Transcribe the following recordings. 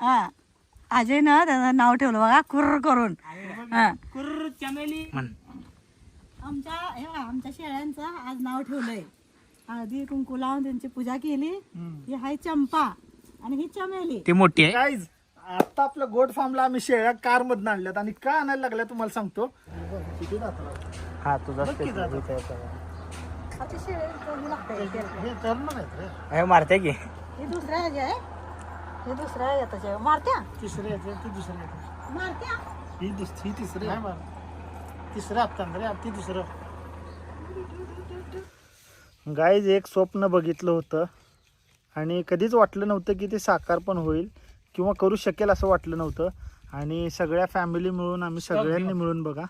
हा अजय ना त्याचं नाव ठेवलं बघा कुर्र करून. कुर्र चमेली. आमच्या शेळ्यांचं आज नाव ठेवलंय. हळदी कुंकू लावून त्यांची पूजा केली. ही हाय चंपा आणि ही चमेली. ती मोठी आहे. गाईज आता आपल्या गोट फार्मला आम्ही शेळ्या कार मधून आणल्यात आणि का आणायला लागल्या तुम्हाला सांगतो. किती दाताला? हा तुझा बघ की दात. आता शेळी कमी लागतंय. हे टर्न आहेत रे. हे मारते की. हे दुसऱ्या ह्याचे आहे. हे दुसऱ्या येताचे मारत्या तिसरे येते ती दुसरे येते. मारत्या. ही तिसरी आहे बरं. तिसरं हप्ता रे ती दुसरं. गाईज एक स्वप्न बघितलं होतं आणि कधीच वाटलं नव्हतं की ते साकार पण होईल किंवा करू शकेल असं वाटलं नव्हतं. आणि सगळ्या फॅमिली मिळून आम्ही सगळ्यांनी मिळून बघा.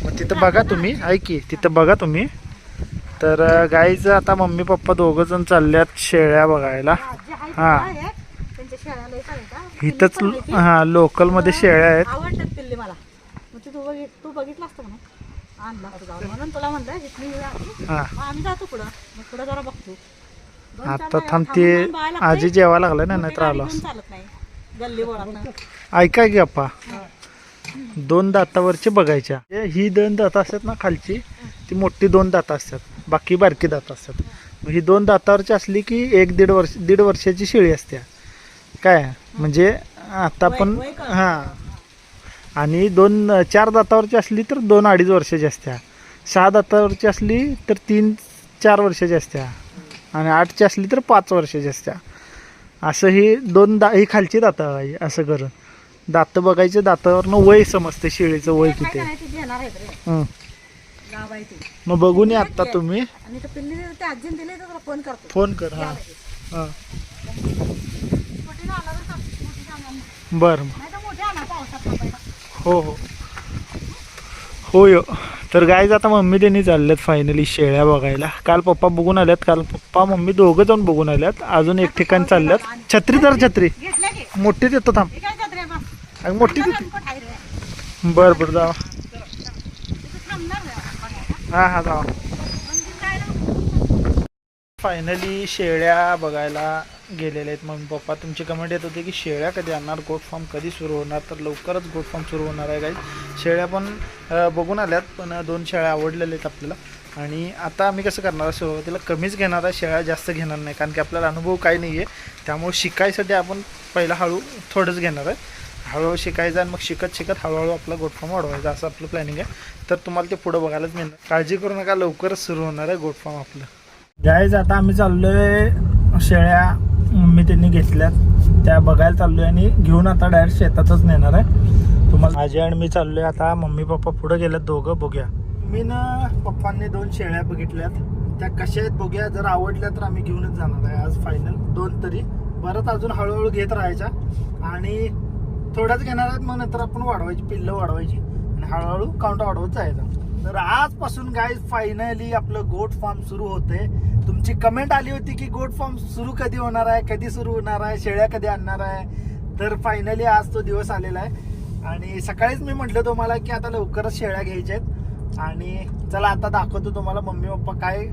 मग तिथं बघा तुम्ही ऐकी तिथं बघा तुम्ही. तर गाईज आता मम्मी पप्पा दोघं जण चालल्यात शेळ्या बघायला. हा त्यांच्या शेळ्याला इथंच हा लोकल मध्ये शेळ्या आहेत. आवडतात पिल्ली मला. मग तू बघितलं असतं म्हणून आणला असं जाऊन म्हणून तुला म्हणलं इथली हा आम्ही जातो पुढं. मग पुढं जरा बघतो. आता थांबते आजी जेवायला लागलाय ना नाहीतर आलो. चालत नाही गल्ली बोळात. ऐका की अप्पा 2 दातावरचे बघायच्या. ही 2 दात असतात ना खालची ती मोठी 2 दात असतात बाकी बारकी दात असतात. ही 2 दातावरची असली की 1-1.5 वर्षाची शेळी असते काय. म्हणजे आता पण हा आणि 4 दातावरची असली तर 2-2.5 वर्षाची असत्या. 6 दातावरची असली तर 3-4 वर्षाची असत्या आणि 8ची असली तर 5 वर्षाची असत्या. असं ही 2 ही खालची दाता आहे. असं करून दात बघायचे. दातावरनं वय समजते शेळीचं वय किती आहे. मग बघून या आता तुम्ही. फोन कर. हा हा बरं हो हो होय. तर गाईज आता मम्मी त्यांनी चालल्यात फायनली शेळ्या बघायला. काल पप्पा बघून आल्यात. काल पप्पा मम्मी दोघं जाऊन बघून आल्यात. अजून एक ठिकाणी चालल्यात. छत्री तर छत्री मोठी देतो थांब. मोठी देतो. बरं बरं जावा. हा हा जावा. फायनली शेळ्या बघायला गेलेले आहेत मम्मी पप्पा. तुमची कमेंट येत होती की शेळ्या कधी आणणार, गोट फार्म कधी सुरू होणार. तर लवकरच गोट फार्म सुरू होणार आहे गाईज. शेळ्या पण बघून आल्यात पण 2 शेळ्या आवडलेल्या आहेत आपल्याला. आणि आता आम्ही कसं करणार आहे सुरुवातीला कमीच घेणार आहे शेळ्या जास्त घेणार नाही कारण की आपल्याला अनुभव काही नाही आहे. त्यामुळे शिकायसाठी आपण पहिला हळू थोडंच घेणार आहे. हळूहळू शिकायचं आणि मग शिकत हळूहळू आपला गोट फार्म वाढवायचा असं आपलं प्लॅनिंग आहे. तर तुम्हाला ते पुढं बघायलाच मिळणार. काळजी करू नका लवकरच सुरू होणार आहे गोट फार्म आपलं. गाईज आता आम्ही चाललोय शेळ्या मम्मी त्यांनी घेतल्यात त्या बघायला चाललोय आणि घेऊन आता डायरेक्ट शेतातच नेणार आहे तुम्हाला. माझी आणि मी चाललोय आता. मम्मी पप्पा पुढे गेल्यात दोघं. बघूया. मी ना पप्पांनी 2 शेळ्या बघितल्यात त्या कशा आहेत बघूया. जर आवडल्या तर आम्ही घेऊनच जाणार आहे आज फायनल. 2 तरी परत अजून हळूहळू घेत राहायच्या आणि थोड्याच घेणार आहेत. मग नंतर आपण वाढवायची पिल्लं वाढवायची आणि हळूहळू काउंट वाढवत जायचं. तर आजपासून गाईज फायनली आपलं गोट फार्म सुरू होते. तुमची कमेंट आली होती की गोट फार्म सुरू कधी होणार आहे, कधी सुरू होणार आहे, शेळ्या कधी आणणार आहे. तर फायनली आज तो दिवस आलेला आहे आणि सकाळीच मी म्हटलं तुम्हाला की आता लवकरच शेळ्या घ्यायच्या आहेत. आणि चला आता दाखवतो तुम्हाला मम्मी पप्पा काय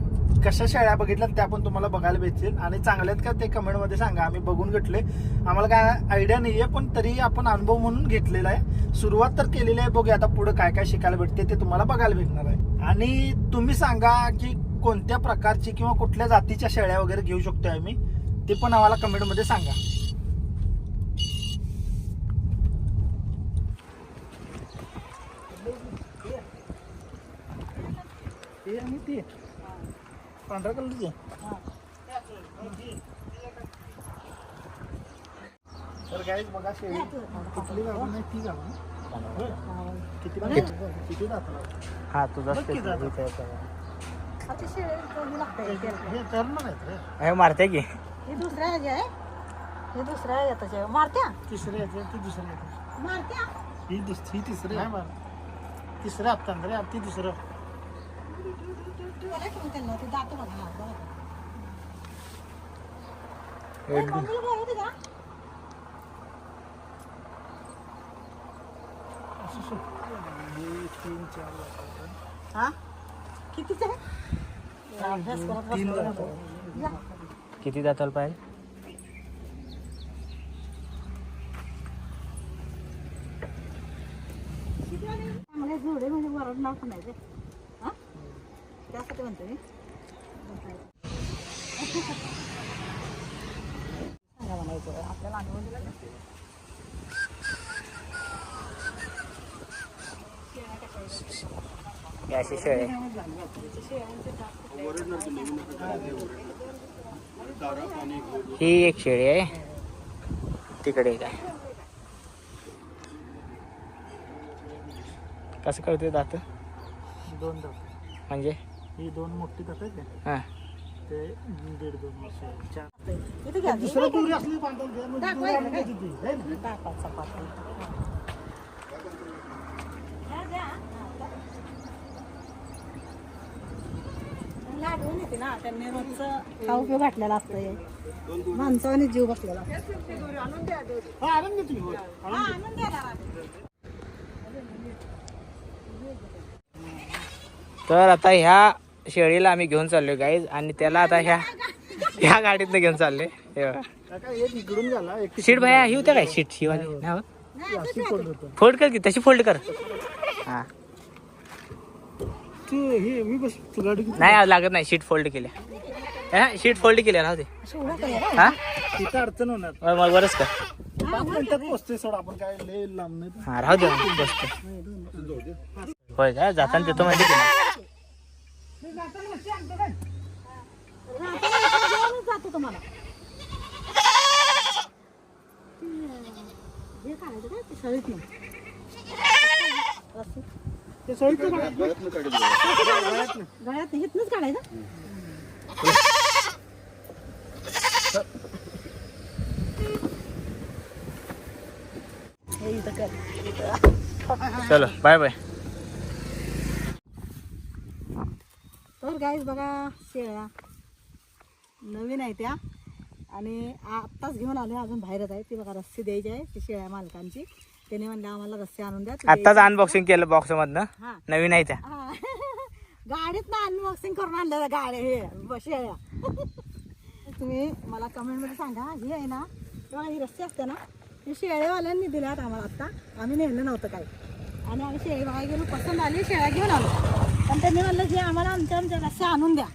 कशा शेळ्या बघितल्यात त्या पण तुम्हाला बघायला भेटतील. आणि चांगल्यात का ते कमेंटमध्ये सांगा. आम्ही बघून घेतले. आम्हाला काय आयडिया नाही आहे पण तरी आपण अनुभव म्हणून घेतलेला आहे. सुरुवात तर केलेली आहे. बघूया आता पुढे काय काय शिकायला भेटते ते तुम्हाला बघायला भेटणार आहे. आणि तुम्ही सांगा की कोणत्या प्रकारची किंवा कुठल्या जातीच्या शेळ्या वगैरे घेऊ शकतोय आम्ही ते पण आम्हाला कमेंटमध्ये सांगा. पांढरा कलरची तर गाईज बघा शेळी कुठली गाव नाही ती गाव किती दाताला? हा तुझा हे टर्न आहेत रे. हे मारते की. हे दुसऱ्या ह्याचे आहे. हे दुसऱ्या येताचे मारत्या. तिसरे येते ती दुसरे येते. मारत्या. ही तिसरी आहे बरं. तिसरं हप्ता रे ती दुसरं. दात बघा. हा कितीच आहे. किती दाताला पाहिजे. ओरडणार पण नाही रे. हा त्यासाठी म्हणते मी सांगा म्हणायचं आपल्याला अनुभव दिला ना. ही अशी शेळी आहे. ही एक शेळी आहे. तिकडे एक आहे. कसं कळते दात? दोन दात म्हणजे ही दोन मोठी दात आहेत ना हा ते 1.5-2 वर्ष चार. इथे घ्या. दुसरं दोरी असली बांधून घ्या म्हणजे दाखवा दूर इकडे. आणून द्यायची ती, है ना? दाखवायचा पाठी. लाडवून येते ना त्यांनी रोजचं खाऊ पिऊ घातलेला असतंय माणसाने जीव बसलेला असतो. हा, आणून दे तुम्ही. हा, आणून द्या ना. तर आता ह्या शेळीला आम्ही घेऊन चाललोय गाईज आणि त्याला आता ह्या गाडीतनं घेऊन चाललोय. हे बघा. काका एक इकडून झाला एक शीट भया ही होत्या काय शीट शिवाली नाही होत? अशी पडत होतं. फोल्ड कर की तशी फोल्ड कर. हा तू ही मी बस तू गाडी किती नाही लागत नाही शीट फोल्ड केल्या. शीट फोल्ड केल्या राहू दे. सोडा काय रे? हा तिथं अडचण होणार. मग बरंच का 5 मिनिटात पोहोचते सोड आपण काय लय लांब नाही. हा राहू दे मग, बसतो. होय काय जाताना देतो माहिती की नाही? जेवणच जातो तुम्हाला. हे काढायचं का ते सळीत नाही. असं. ते सोडतं ना. गळ्यात इथनंच काढायचं. हे इथं कर. चलो बाय बाय. तर गाईज बघा शेळ्या नवीन आहे त्या आणि आत्ताच घेऊन आले अजून बाहेरच आहे. ती बघा रस्सी द्यायची आहे ती शेळ्या मालकांची. त्याने म्हणलं आम्हाला रस्सी आणून द्या. आत्ताच अनबॉक्सिंग केलं बॉक्स मधनं. हा नवीन आहे त्या. हा. गाडीत ना अनबॉक्सिंग करून आणलं गाड्या हे शेळ्या. तुम्ही मला कमेंटमध्ये सांगा ही आहे ना तेव्हा ही रस्सी असते ना ही शेळेवाल्यांनी दिल्यात आम्हाला आत्ता. आम्ही नेलं नव्हतं काय आणि आम्ही शेळी बघायला गेलो पसंत आली शेळ्या घेऊन आलो. पण त्यांनी म्हणलं जे आम्हाला आमच्या रस्सी आणून द्या.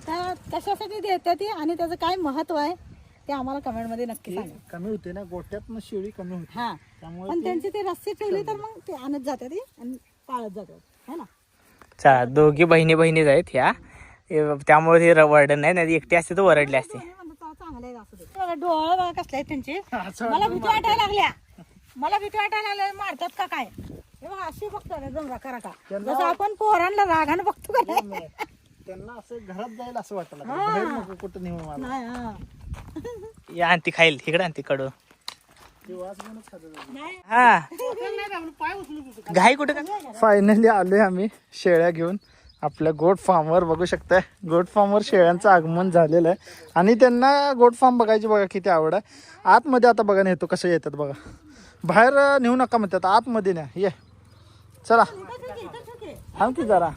तर कशासाठी देते ती आणि त्याचं काय महत्त्व आहे ते आम्हाला कमेंटमध्ये नक्की सांगा. कमी होते ना गोट्यातनं शेळी कमी होते हां त्यामुळे पण त्यांची ती रस्सी ठेवली तर मग ते आणत जाते ती आणि पाळत जातात है ना. चला दोघी बहिणीच आहेत ह्या. त्यामुळे ते रवडन नाही नाही एकटी असते तर वरडले असते. चांगले असू दे. बघा डोळे बघा कसले आहेत त्यांचे. मला भीती वाटायला लागल्या. मला भीती वाटायला लागल्या मारतात का काय. हे बघा अशी बघतो ना जमरा करा का जसं आपण पोरांना रागानं बघतो का नाही. त्यांना असं घरात जाईल असं वाटलं बाहेर नको कुठं नेऊ मला. नाही हा. या आणती खाईल इकडे आणती कडू. ते वास घेऊनच खात होते. नाही हा पाय उचलू घाई कुठे का? फायनली आलोय आम्ही शेळ्या घेऊन आपल्या गोट फार्मवर. बघू शकताय गोट फार्मवर शेळ्यांचं आगमन झालेलं आहे आणि त्यांना गोट फार्म बघायची बघा किती आवड आहे. आतमध्ये आता बघा नेतो कसं येतात बघा. बाहेर नेऊ नका म्हणतात आतमध्ये न्या. ये चला थांब की जरा.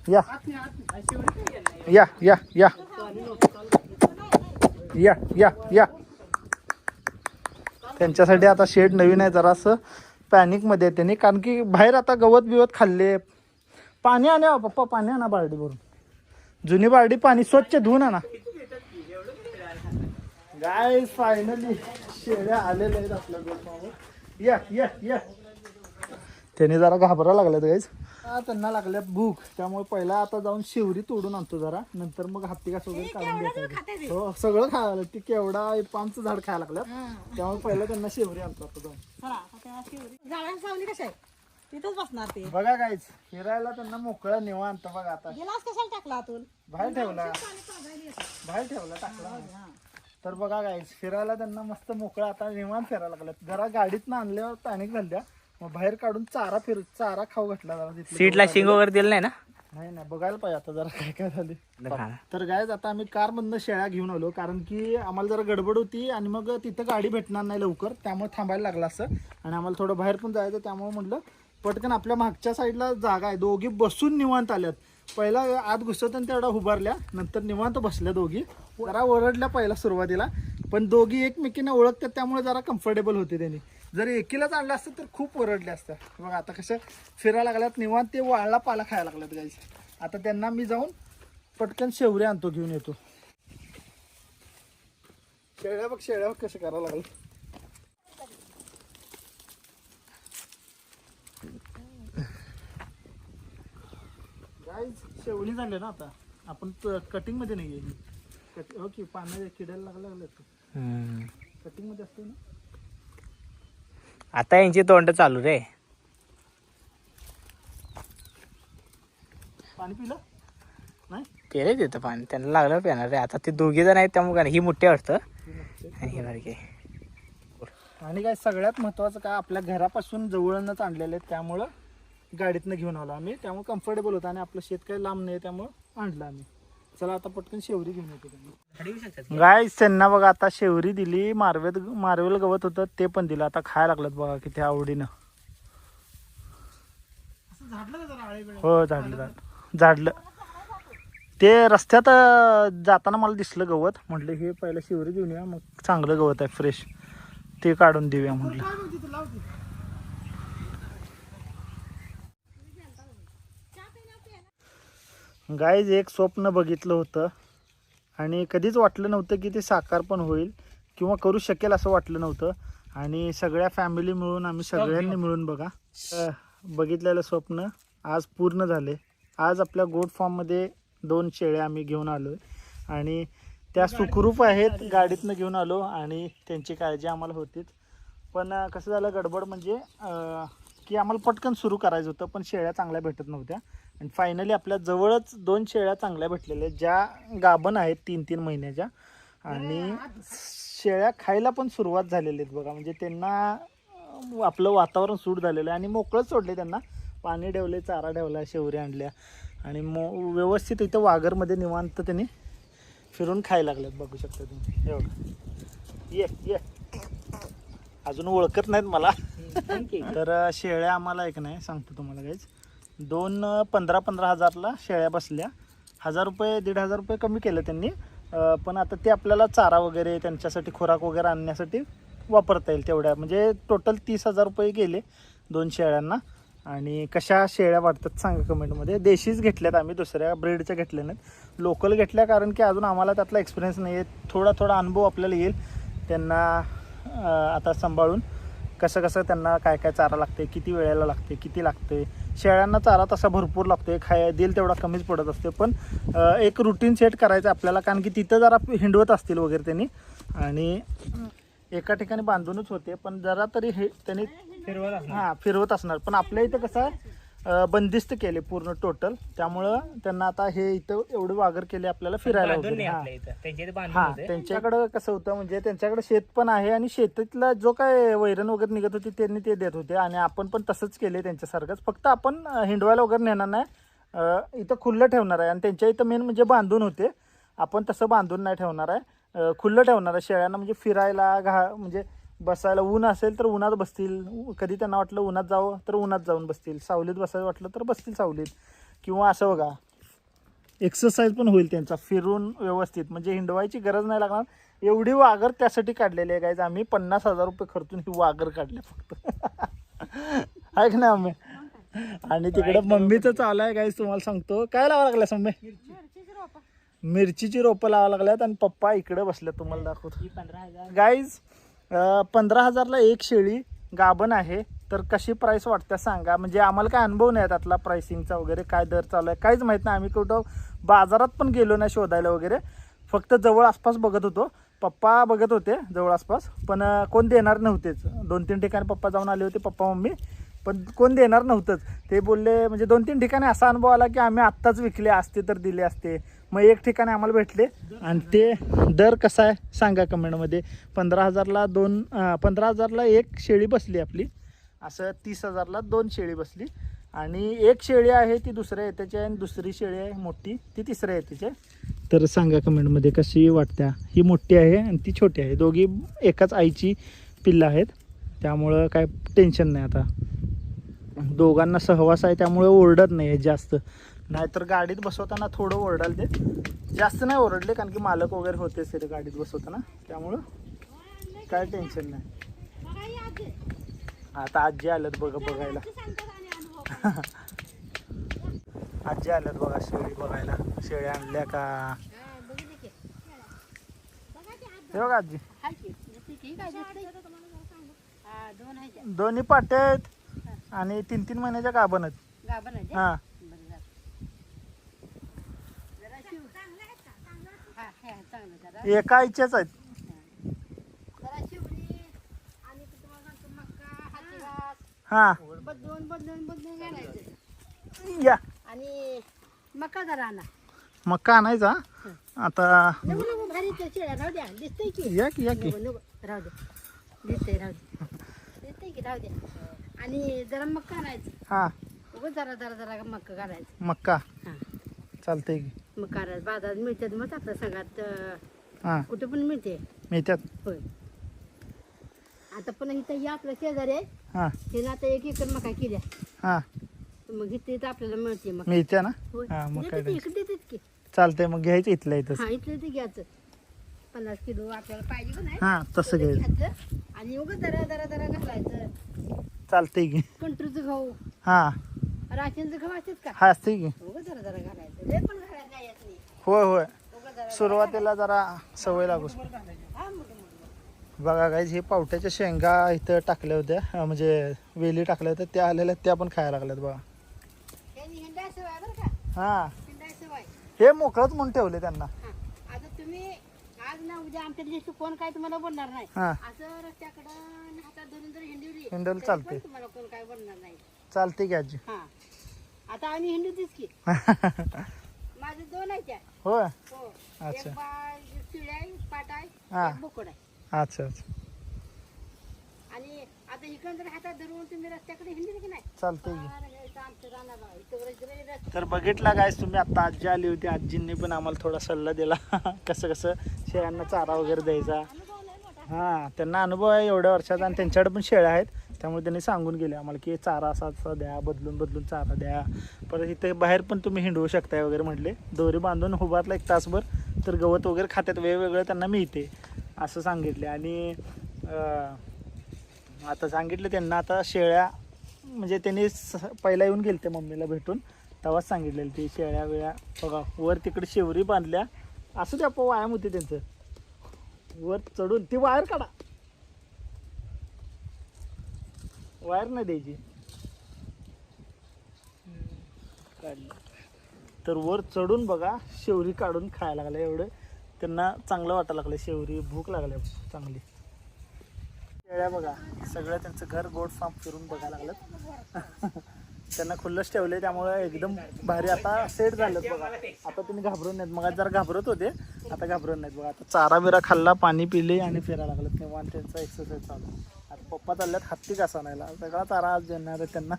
या या या या या या या. त्यांच्यासाठी आता शेड नवीन आहे जरासं पॅनिकमध्ये त्यांनी कारण की बाहेर आता गवत बिवत खाल्ले. पाणी आणा पप्पा पाणी आणा बार्डी भरून. जुनी बार्डी पाणी स्वच्छ धुवून आणा. गाईस फायनली शेळ्या आलेल्या आहेत आपल्या गोठ्यावर. या या या. त्याने जरा घाबरा लागल्यात गाईस. त्यांना लागल्या भूक त्यामुळे पहिला आता जाऊन शेवरी तोडून आणतो जरा नंतर मग हत्ती घास वगैरे काढून देतात. हो सगळं खायला लागलं. ती केवढा 5 झाड खायला लागल्यात त्यामुळे पहिला त्यांना शेवरी आणतो आता जाऊन. चला आता त्या झाडांची सावली कशी आहे तिथंच बसणार ते. बघा गाईस फिरायला त्यांना मोकळा निवांत बघा. आता गिलास कशाला टाकला आतून बाहेर ठेवला टाकला. तर बघा गाईस फिरायला त्यांना मस्त मोकळा आता निवांत फिरायला लागल्यात. जरा गाडीतनं आणल्यावर पॅनिक झाल्या मग बाहेर काढून चारा खाऊ घातला जरा तिथलं. सीटला शिंग वगैरे दिलं नाही ना. नाही बघायला पाहिजे आता जरा काय काय झाले. तर गायज आता आम्ही कार मधनं शेळ्या घेऊन आलो कारण की आम्हाला जरा गडबड होती आणि मग तिथं गाडी भेटणार नाही लवकर त्यामुळे थांबायला लागलं असं आणि आम्हाला थोडं बाहेर पण जायचं त्यामुळे म्हटलं पटकन आपल्या मागच्या साईडला जागा आहे. दोघी बसून निवांत आल्यात. पहिला आत घुसवताना तेवढा उभारल्या नंतर निवांत बसल्या दोघी. जरा ओरडल्या पहिला सुरुवातीला पण दोघी एकमेकींना ओळखतात त्यामुळे जरा कम्फर्टेबल होते त्यांनी. जर एकीलाच आणलं असतं तर खूप ओरडले असतं. बघा आता कसं फिरायला लागल्यात निवांत, ते वाळला पाला खायला लागल्यात गाईज. आता त्यांना मी जाऊन पटकन शेवरे आणतो, घेऊन येतो. शेळ्या बघ कसं करावं लागलं. गाईज शेवणी झाले ना आता. आपण कटिंग मध्ये नाही आहे. ओके, पाण्यात किडायला लागलं कटिंग मध्ये असतो ना. आता यांची तोंड चालू रे. पाणी पिलं नाही? पेरे तिथं पाणी, त्यांना लागलं पेणार रे. आता ते दोघे जण आहेत त्यामुळे ही मोठी वाटतं आणि ही बारकी. आणि काय सगळ्यात महत्वाचं काय, आपल्या घरापासून जवळच आणलेले आहेत, त्यामुळं गाडीतनं घेऊन आलो आम्ही. त्यामुळे कम्फर्टेबल होतं आणि आपलं शेत काही लांब नाही, त्यामुळं आणलं आम्ही. चला आता पटकन शेवरी घेऊन येतो. गाय त्यांना बघा आता शेवरी दिली. मारवेल गवत होतं ते पण दिलं. आता खायला लागलं बघा किती आवडीनं. हो झाडलं. ते रस्त्यात जाताना मला दिसलं गवत, म्हटलं हे पहिलं शेवरी घेऊन या, मग चांगलं गवत आहे फ्रेश, ते काढून देऊया म्हटलं. गाईज एक स्वप्न बघितलं होतं आणि कधीच वाटलं नव्हतं की ते साकार पण होईल किंवा करू शकेल असं वाटलं नव्हतं. आणि सगळ्या फॅमिली मिळून, आम्ही सगळ्यांनी मिळून बघा बघितलेलं स्वप्न आज पूर्ण झाले. आज आपल्या गोट फार्ममध्ये 2 शेळ्या आम्ही घेऊन आलो आणि त्या सुखरूप आहेत. गाडीतनं घेऊन आलो आणि त्यांची काळजी आम्हाला होतीच. पण कसं झालं गडबड म्हणजे की आम्हाला पटकन सुरू करायचं होतं, पण शेळ्या चांगल्या भेटत नव्हत्या. आणि फायनली आपल्या जवळच 2 शेळ्या चांगल्या भेटलेल्या, ज्या गाभण आहेत 3-3 महिन्याच्या. आणि शेळ्या खायला पण सुरुवात झालेली आहेत बघा. म्हणजे त्यांना आपलं वातावरण सूट झालेलं आहे आणि मोकळंच सोडले त्यांना. पाणी ठेवले, चारा ठेवला, शेवऱ्या आणल्या आणि व्यवस्थित इथं वाघरमध्ये निवांत त्यांनी फिरून खायला लागलेत. बघू शकता तुम्ही. एवढं ये अजून ओळखत नाहीत मला. तर शेळ्या आम्हाला एक नाही सांगतो तुम्हाला काहीच, 15,000 हजारला शेळ्या बसल्या. 1,000 रुपये 1,500 रुपये कमी केलं त्यांनी. पण आता ते आपल्याला चारा वगैरे त्यांच्यासाठी खुराक वगैरे आणण्यासाठी वापरता येईल तेवढ्या. म्हणजे टोटल 30,000 रुपये गेले 2 शेळ्यांना. आणि कशा शेळ्या वाटतात सांगा कमेंटमध्ये. देशीच घेतल्यात आम्ही, दुसऱ्या ब्रीडच्या घेतल्या नाहीत, लोकल घेतल्या. कारण की अजून आम्हाला त्यातला एक्सपिरियन्स नाही आहे. थोडा अनुभव आपल्याला येईल त्यांना आता सांभाळून. कसं त्यांना काय चारा लागते, किती वेळेला लागते, किती लागते. शेळ्यांना चारा तसा भरपूर लागतो, देईल तेवढा कमीच पडत असते. पण एक रुटीन सेट करायचं आपल्याला, कारण की तिथं जरा हिंडवत असतील वगैरे त्यांनी आणि एका ठिकाणी बांधूनच होते. पण जरा तरी हे त्यांनी फिरवत असणार. पण आपल्या इथं कसं आहे बंदिस्त केले पूर्ण टोटल, त्यामुळं त्यांना आता हे इथं एवढे वागर केले आपल्याला फिरायला वगैरे. त्यांच्याकडं कसं होतं म्हणजे त्यांच्याकडे शेत पण आहे आणि शेतीतला जो काय वैरण वगैरे निघत होती त्यांनी ते देत होते. आणि आपण पण तसंच केले त्यांच्यासारखंच, फक्त आपण हिंडवायला वगैरे नेणार नाही, इथं खुल्लं ठेवणार आहे. आणि त्यांच्या इथं मेन म्हणजे बांधून होते, आपण तसं बांधून नाही ठेवणार आहे, खुल्लं ठेवणार आहे शेळ्यांना. म्हणजे फिरायला म्हणजे बसायला ऊन असेल तर उन्हात बसतील, कधी त्यांना वाटलं उन्हात जावं तर उन्हात जाऊन बसतील, सावलीत बसायला वाटलं तर बसतील सावलीत. किंवा असं बघा एक्सरसाइज पण होईल त्यांचा फिरून व्यवस्थित. म्हणजे हिंडवायची गरज नाही लागणार. एवढी वाघर त्यासाठी काढलेली आहे गाईज. आम्ही 50,000 रुपये खर्चून ही वाघर काढले फक्त. आहे का नाही आम्ही. आणि तिकडे मम्मीचं चालू आहे गाईज. तुम्हाला सांगतो काय लावा लागला मम्मी, मिरचीची रोपं लावा लागल्यात. आणि पप्पा इकडे बसल्यात, तुम्हाला दाखवतो गाईज. 15,000ला एक शेळी गाभण आहे. तर कशी प्राईस वाटते सांगा. म्हणजे आम्हाला काय अनुभव नाही त्यातला प्राइसिंगचा वगैरे, काय दर चालू आहे काहीच माहीत नाही. आम्ही कुठं बाजारात पण गेलो नाही शोधायला वगैरे, फक्त जवळ आसपास बघत होतो. पप्पा बघत होते जवळ आसपास, पण कोण देणार नव्हतेच. 2-3 ठिकाणी पप्पा जाऊन आले होते, पप्पा मम्मी, पण कोण देणार नव्हतंच. ते बोलले म्हणजे 2-3 ठिकाणी असा अनुभव आला की आम्ही आत्ताच विकले असते तर दिले असते. मग एक ठिकाणी आम्हाला भेटले. आणि ते दर कसा आहे सांगा कमेंटमध्ये. 15,000ला एक शेळी बसली आपली, असं 30,000ला 2 शेळी बसली. आणि एक शेळी आहे ती दुसऱ्या येत्याची आहे आणि दुसरी शेळी आहे मोठी ती तिसऱ्या येत्याची आहे. तर सांगा कमेंटमध्ये कशी वाटत्या. ही मोठी आहे आणि ती छोटी आहे, दोघी एकाच आईची पिल्लं आहेत. त्यामुळं काय टेन्शन नाही. आता दोघांना सहवास आहे त्यामुळे ओरडत नाही आहे जास्त. नाहीतर गाडीत बसवताना थोडं ओरडाल, ते जास्त नाही ओरडले कारण की मालक वगैरे होतेच ते गाडीत बसवताना, त्यामुळं काय टेन्शन नाही. आता आजी आल्यात बघायला. आजी आल्यात बघा शेळी बघायला. शेळ्या आणल्या का हे बघा आजी. दोन्ही पाट्या आहेत आणि 3-3 महिन्याच्या गाभण आहेत. हा एका आईच्याच आहेत. हा या आणि मका जरा आणा. मक्का आणायचा आता. भारी शेळ्या राहू द्या, दिसतंय की. या की राहू द्या, दिसतंय, राहू द्या, दिसतंय की, राहू द्या. आणि जरा मक्का आणायचं. हा उगाच जरा जरा जरा मक्का घालायचं. मक्का हा चालतंय की. मक्का बाजारात मिळतात मग आपल्या संघात हा कुठे पण मिळते. मिळतात. होय. आता पण इथं या आपल्या शेजारी आहे. हा तिने आता 1 एकर मका केल्या. हा मग इथे तर आपल्याला मिळते मग. मिळते ना. होय. हा मग काय देतात इकडे देतात की. चालतंय मग घ्यायचं इथलं इथंच. हा इथलं ते घ्यायचं. 50 किलो आपल्याला पाहिजे का नाही. हा तसं घ्यायचं. घ्यायचं आणि उगाच जरा जरा जरा घालायचं. चालतंय की. कंट्रोलचं गहू, हा राशनचं गहू असतात का. हा असते की. उगाच जरा जरा घालायचं. लय पण घालायचं नाही यात नाही. होय होय उगाच जरा सुरुवातीला जरा सवय लागू. हा मोठं. बघा गाईज हे पावट्याच्या शेंगा इथं टाकल्या होत्या म्हणजे वेली टाकल्या होत्या त्या आलेल्या त्या पण खायला लागल्यात बघा. त्यांनी हिंडाय सवय बरं का. हा हिंडाय सवय. हे मोकळंच म्हणून ठेवले त्यांना. हा. आता तुम्ही आज ना उद्या आमच्या दिवशी कोण काय तुम्हाला बोलणार नाही. हा असं रस्त्याकडं हातात धरून जर हिंडवली हिंडवलं तरी चालते. पण तुम्हाला कोण काय बोलणार नाही. चालते की आजी. हा आता आम्ही हिंडूतीच की. माझे 2 आहेत त्या. होय हो. अच्छा. एक शिळ्या आहे, पाट आहे, हा. एक बोकड आहे. अच्छा अच्छा आणि आता इकडं जर हातात धरून तुम्ही रस्त्याकडे हिंडले की नाही. चालते की. आमचं राहणार बघा. इथं रस्ते. तर बघितला गायस तुम्ही आता आजी आली होती. आजींनी पण आम्हाला थोडा सल्ला दिला कसं कसं शेळ्यांना चारा वगैरे द्यायचा. हा त्यांना अनुभव आहे एवढ्या वर्षाचा आणि त्यांच्याकडे पण शेळ्या आहेत त्यामुळे त्यांनी सांगून गेले आम्हाला की चारा असा असा द्या, बदलून बदलून चारा द्या. परत इथे बाहेर पण तुम्ही हिंडवू शकताय वगैरे म्हटले. दोरी बांधून उभारला 1 तासभर तर गवत वगैरे खात्यात वेगवेगळं त्यांना मिळते असं सांगितले. आणि आता सांगितलं त्यांना आता शेळ्या म्हणजे त्यांनी पहिला येऊन गेले ते मम्मीला भेटून तेव्हाच सांगितलेलं ती शेळ्या वेळ्या बघा वर तिकडे शेवरी बांधल्या. असं त्या व्यायाम होते त्यांचं. वर चढून ती वायर काढा. वायर नाही द्यायची. काढली तर वर चढून बघा शेवरी काढून खायला लागल्या. एवढं त्यांना चांगलं वाटायला लागलं. शेवरी भूक लागल्या चांगली. शेळ्या बघा सगळं त्यांचं घर गोट फार्म फिरून बघायला लागलं. त्यांना खुल्लच ठेवले त्यामुळे एकदम भारी आता सेट झालं बघा. आता तुम्ही घाबरून नाहीत. मग जरा घाबरत होते आता घाबरत नाहीत बघा. आता चारा बिरा खाल्ला, पाणी पिले आणि फिरायला लागलं तेव्हा त्यांचा एक्सरसाइज चालू. आता पप्पा चालल्यात हत्ती घास आणायला. सगळा चारा आज देणार आहे त्यांना.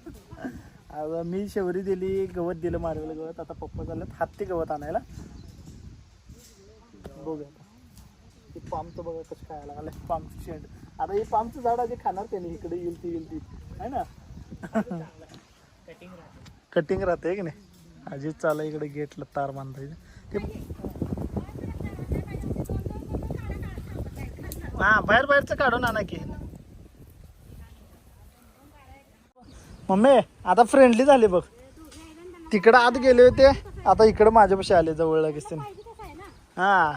आता मी शेवरी दिली, गवत दिलं, मारलेलं गवत. आता पप्पा चालल्यात हत्ती गवत आणायला. बघूया ते पामचं बघा कसं खायला लागलं. पामचं शेंड. आता हे पामचं झाड आधी खाणार त्याने. इकडे येईल ती आहे ना. कटिंग राहते की नाही. आजी चाला इकडे गेटला तार बांधायचं ते. हा बाहेरचं काढून आणा की. मम्मी आता फ्रेंडली झाले बघ. तिकडं आत गेले होते आता इकडं माझ्यापाशी आले जवळ लगेच त्यांनी. हा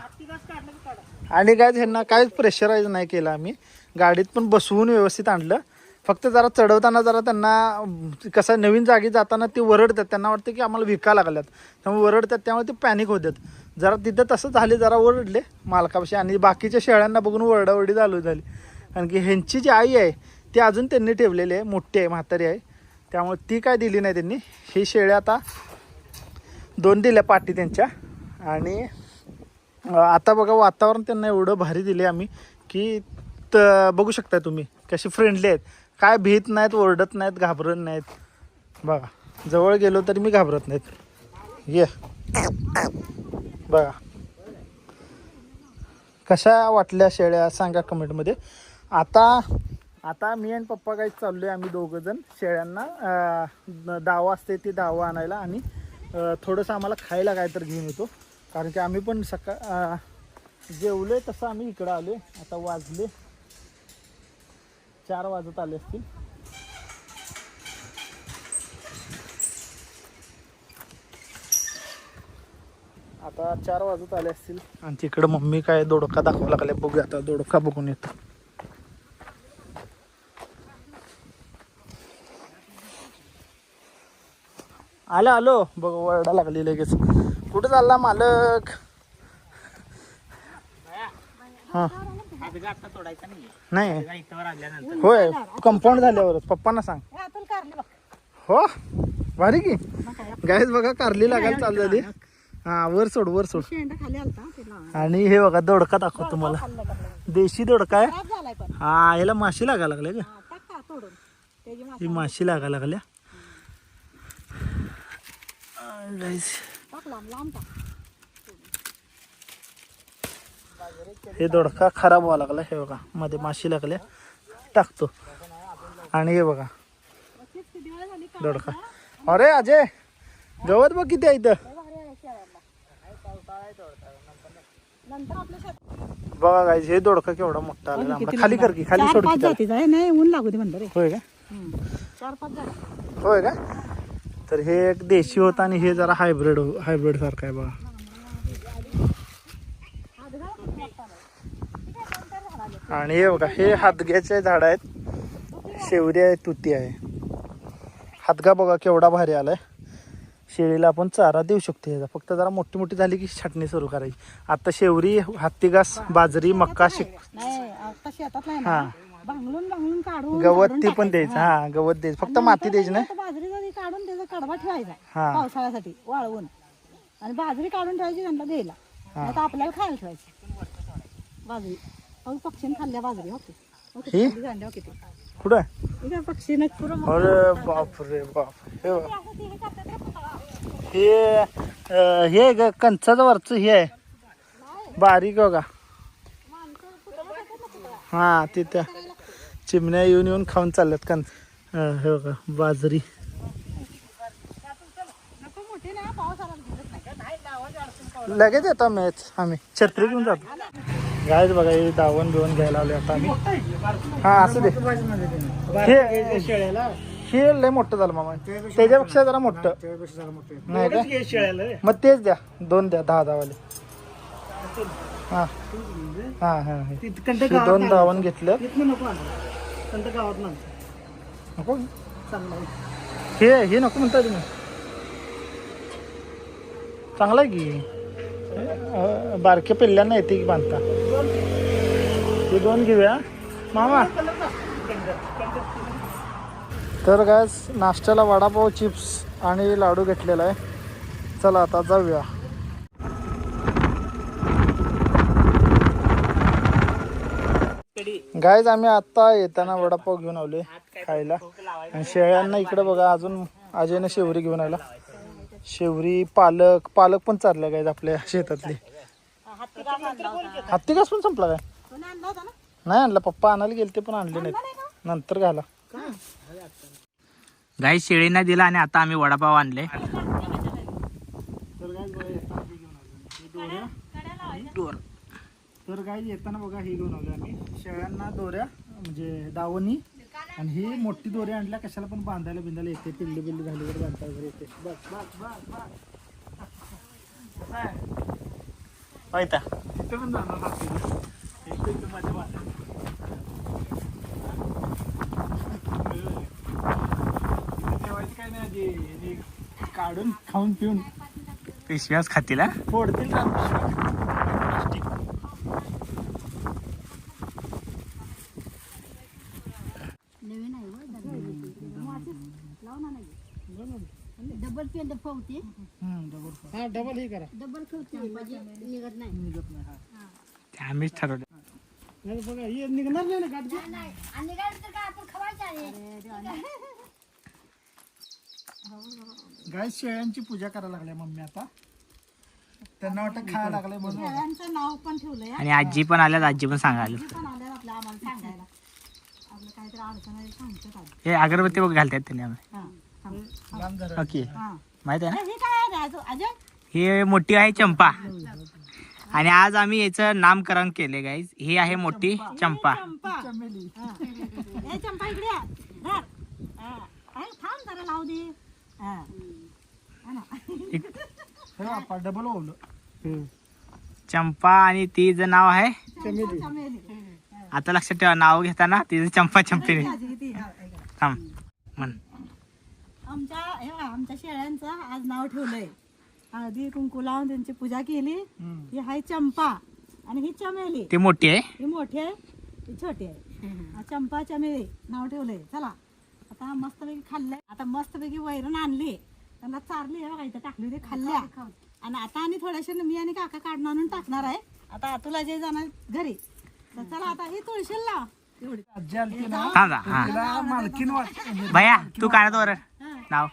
आणि काय ह्यांना काहीच प्रेशराईज नाही केलं आम्ही. गाडीत पण बसवून व्यवस्थित आणलं. फक्त जरा चढवताना जरा त्यांना कसं नवीन जागी जाताना ते वरडतात. त्यांना वाटतं की आम्हाला विका लागल्यात त्यामुळे वरडतात. त्यामुळे ते पॅनिक होतात. जरा तिथं तसं झाले जरा ओरडले मालकापाशी आणि बाकीच्या शेळ्यांना बघून ओरडाओरडी चालू झाली. कारण की ह्यांची जी आई आहे ती अजून त्यांनी ठेवलेली आहे. मोठी आहे, म्हातारी आहे. त्यामुळे ती काय दिली नाही त्यांनी. ही शेळ्या आता 2 दिल्या पाटी त्यांच्या. आणि आता बघा वातावरण त्यांना एवढं भारी दिले आम्ही की बघू शकता तुम्ही कशी फ्रेंडली आहेत. काय भीत नाहीत, ओरडत नाहीत, घाबरत नाहीत. बघा जवळ गेलो तरी मी घाबरत नाहीत. ये बघा कशा वाटल्या शेळ्या सांगा कमेंटमध्ये. आता मी आणि पप्पा काही चाललो आहे. आम्ही 2 जण शेळ्यांना दावा असते ती दावा आणायला आणि थोडंसं आम्हाला खायला काय तर घेऊन येतो. कारण की आम्ही पण जेवलो आहे तसं आम्ही इकडं आलो आहे. आता वाजले 4 वाजत आले असतील. आता 4 वाजत आले असतील आणि तिकडं मम्मी काय दोडका दाखवा लागले. बघूया आता दोडका बघून येतो. आलो बघ वरडा लागली लगेच. कुठे चालला मालक? हा नाही होय कंपाऊंड झाल्यावरच पप्पांना सांग. हे आतून कारली बघ. हो भारी की मग काय गायच बघा कारली लागायला चालू झाली. हा वर सोड शेंडा खाली आलता तिला आणि हे बघा दोडका दाखव तुम्हाला. खाल्लं का देशी दोडका आहे. खराब झालाय पण. हा याला माशी लागायला लागल्या का? हा, टाक का तोडून त्याची ही माशी लागायला लागल्या. टाक लांब लांब टाक. हे दोडका खराब व्हायला लागला. हे बघा मध्ये माशी लागल्या टाकतो. आणि हे बघा अशीच किती वेळ झाली का दोडका. अरे अजय गवत बघ किती आहे इथं. नंतर आपल्या शेतात बघा गाईज हे दोडका केवढा मोठा आलेला आंबा. खाली कर की खाली सोड 4-5 की त्याला. जातीचा आहे. नाही ऊन लागू दे म्हणलं रे. होय का? 4-5 जाती. होय का? तर हे एक देशी होता आणि हे जरा हायब्रिड सारखं आहे बघा. आणि हे बघा हे हातग्याचे झाड आहेत. शेवरी आहे तुती आहे. हातगा बघा केवढा भारी आलाय. शेळीला आपण चारा देऊ शकतो ह्याचा. फक्त जरा मोठी मोठी झाली की छाटणी सुरू करायची. आता शेवरी हत्तीघास बाजरी मक्का नाही आता शेतात नाही हा ना. भांगलून काढून गवत काढून ती पण टाकायचं. द्यायचं. हा गवत द्यायचं फक्त आणि माती नंतर द्यायची नाही. त्याच्यात बाजरी जरी काढून त्याचा कडबा ठेवायचा हा. पावसाळ्यासाठी वाळवून. आणि बाजरी काढून ठेवायची त्यांना द्यायला. नाही तर आपल्याला खायला ठेवायची बाजरी. अहो पक्षीने खाल्ल्या बाजरी होती. ही? किती कुठं? पक्षीने पुरं अरे बाप रे बाप. हे बघा. हे ग कंचाचं वरचं हे आहे बारीक बघा. हा तिथे चिमण्या येऊन खाऊन चालल्यात कंच. हे बघा बाजरी. लगेच येतो आम्ही छत्री घेऊन जातो. गायच बघा हे दावण बिवून घ्यायला आलोय आता आम्ही. हा असू दे. हे लय मोठं झालं मामा. त्याच्यापेक्षा जरा मोठं नाही का? मग तेच द्या 2 द्या 10 वाले. हा हा हा 2 दावण घेतलं. नको हे नको म्हणता तुम्ही. चांगला आहे की बारक्या पिल्ल्यांना येते की बांधता. हे 2 घेऊया मामा. तर काय नाश्त्याला वडापाव चिप्स आणि लाडू घेतलेला आहे. चला आता जाऊया. गायज आम्ही आता येताना वडापाव घेऊन आलोय खायला. आणि शेळ्यांना इकडे बघा अजून अजयने शेवरी घेऊन आला. शेवरी पालक पण चाललाय गायज आपल्या शेतातली. हत्ती घास पण संपला काय? नाही आणला. पप्पा आणायला गेले ते पण आणले नाहीत. नंतर घाला. गाई शेळींना दिला आणि आता आम्ही वडापाव आणले. तर काय येताना बघा हे घेऊन आलो आम्ही. शेळ्यांना दोऱ्या म्हणजे दावणी. आणि ही मोठी दोरी आणल्या कशाला पण बांधायला बिंधायला येते. पिल्ली झाली वगैरे बांधता वगैरे येते. तिथे पण जाणार ठेवायची काय नाही. काढून खाऊन पिऊन पिशव्याच खातील. फोडतील. डबल पेंड पावते. डबल हे करा. डबल खवते म्हणजे निघत नाही. ते आम्हीच ठरवलं. बघा हे निघणार नाही ना गाठ. आणि काय तर काय आपण खवायचं. गाय शेळ्यांची पूजा करायला लागल्या मम्मी आता. त्यांना वाटतं खायला लागलंय म्हणून. शेळ्यांचं नाव पण ठेवलंय. आणि आजी पण आल्यात. आजी पण सांगायला. पण आल्या आपल्या आम्हाला सांगायला. आपलं काहीतरी अडचण आहे सांगतात आधी. हे अगरबत्ती बघ घालतात त्यांनी आम्ही. हा. ओके हा. माहित आहे ना. हे काय आहे अजय? ही मोठी आहे चंपा. आणि आज आम्ही याचं नामकरण केले गाईज. ही आहे मोठी चंपा. चमेली. ए चंपा इकडे या. धर. हा. थांब जरा लावू दे. हा. हा ना. हे बापा डबल ओवलं. चंपा आणि तिचं नाव आहे चमेली. आता लक्षात ठेवा नाव घेताना तिचं चंपा चंपीने ती, हा, ऐका. थांब म्हण. आमच्या शेळ्यांचं आज नाव ठेवलंय. हळदी कुंकू लावून त्यांची पूजा केली. ही आहे चंपा आणि ही चमेली. ती मोठी आहे. ही मोठी आहे, ही छोटी आहे. चंपा चमेली नाव ठेवलंय. चला आता मस्तपैकी खाल्लंय. आता मस्तपैकी वैरण आणली, त्यांना चारली आहे बघा, इथं टाकली होती, खाल्ल्या. आणि आता आणि थोड्याशा मी आणि काका काढून आणून टाकणार आहे. आता तुला जे जाणार घरी, तर चला आता ही तुळशीला लाव. एवढी आजी आलती ना, थांब हा तिला मालकीन वाटत. भैया तू काढत वर नाव.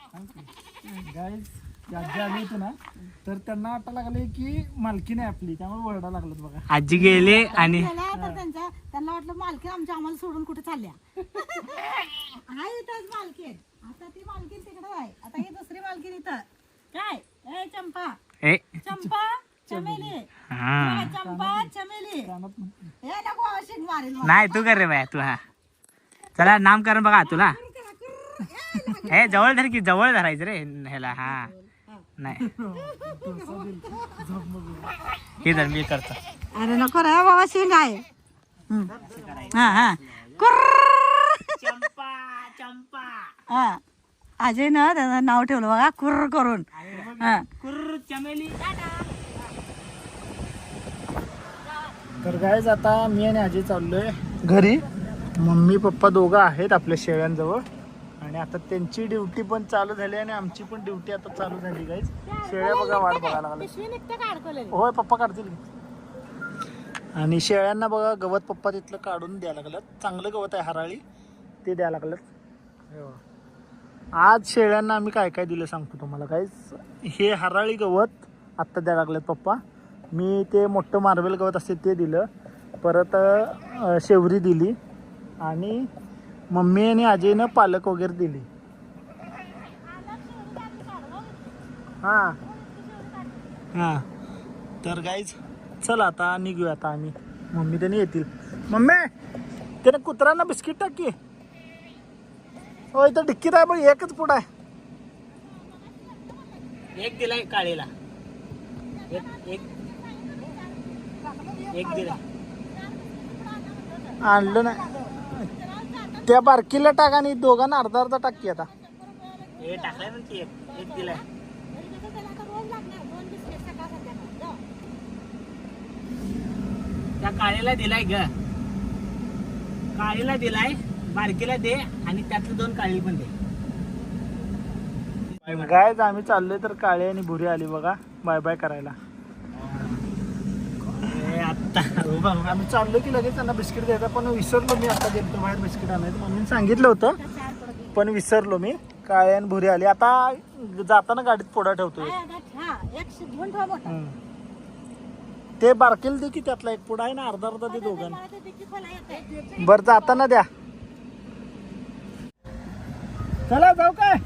गाईज आजी आली होती ना, तर त्यांना वाटा लागले की मालकीन आहे आपली, त्यामुळे वरडा लागलं बघा. आजी गेले आणि गेल्या तर त्यांना वाटलं मालकीन आमच्या आम्हाला सोडून कुठे चालल्या. आहे इथंच मालकीन. आता ती मालकीन तिकडे आहे. आता ही दुसरी मालकीन इथं. काय ए चंपा ए चंपा चमेली. हा चंपा चमेली. हे नको शिक मारेल मला. नाही तू कर रे बाया तू. हा चला नामकरण बघा तुला. हे जवळ धर की, जवळ धरायचं रे ह्याला. हा नाही हे धर मी करतो. अरे नको रे बाबा शिंग आहे. हा हा चंपा चंपा हा अजय ना त्याचं नाव ठेवलं बघा कुर्र करून. हा कुर्र चमेली. तर गाईज आता मी आणि आजी चाललोय घरी. मम्मी पप्पा दोघं आहेत आपल्या शेळ्यांजवळ, आणि आता त्यांची ड्युटी पण चालू झाली आणि आमची पण ड्युटी आता चालू झाली. गाईज शेळ्या बघा वाट बघायला लागल्या. पिशवी निघते का अडकवलेली? होय पप्पा काढतील. आणि शेळ्यांना बघा गवत पप्पा तिथलं काढून द्यायला लागलं. चांगलं गवत आहे हराळी, ते द्यायला लागलं. आज शेळ्यांना आम्ही काय काय दिलं सांगतो तुम्हाला. गाईज हे हराळी गवत आत्ता द्यायला लागलेत पप्पा. मी ते मोठं मार्बल गवत असते ते दिलं, परत शेवरी दिली, आणि मम्मी आणि अजयनं पालक वगैरे दिली. हां हां तर गाईज चला आता निघूया. आता आम्ही मम्मी त्यांनी येतील. मम्मी त्याने कुत्र्यांना बिस्किट टाकी. हो इथं डिक्कीत आहे बघ, एकच पुढं आहे. एक दिलाय काळीला. एक एक एक दिला. आणलं नाही त्या बारकीला टाक आणि दोघांना अर्धा अर्धा टाकी. आता हे टाकलाय ना ती एक दिलाय. त्या काळीला दिलाय ग, काळीला दिलाय, बारकीला दे आणि त्यातलं 2 काळी पण दे. गायज आम्ही चाललोय तर काळी आणि भुरी आली बघा बाय बाय करायला. आता आम्ही चाललो की लगेच त्यांना बिस्किट द्यायचा, पण विसरलो मी. आता गेलो बाहेर बिस्किट आणायचं मम्मीने सांगितलं होतं, पण विसरलो मी. काळी आणि भुरी आली. आता जाताना गाडीत पोडा ठेवतोय. ते बारकेल दे की, त्यातला एक पुडा आहे ना, अर्धा अर्धा ते दोघांना. बरं जाताना द्या. चला जाऊ काय.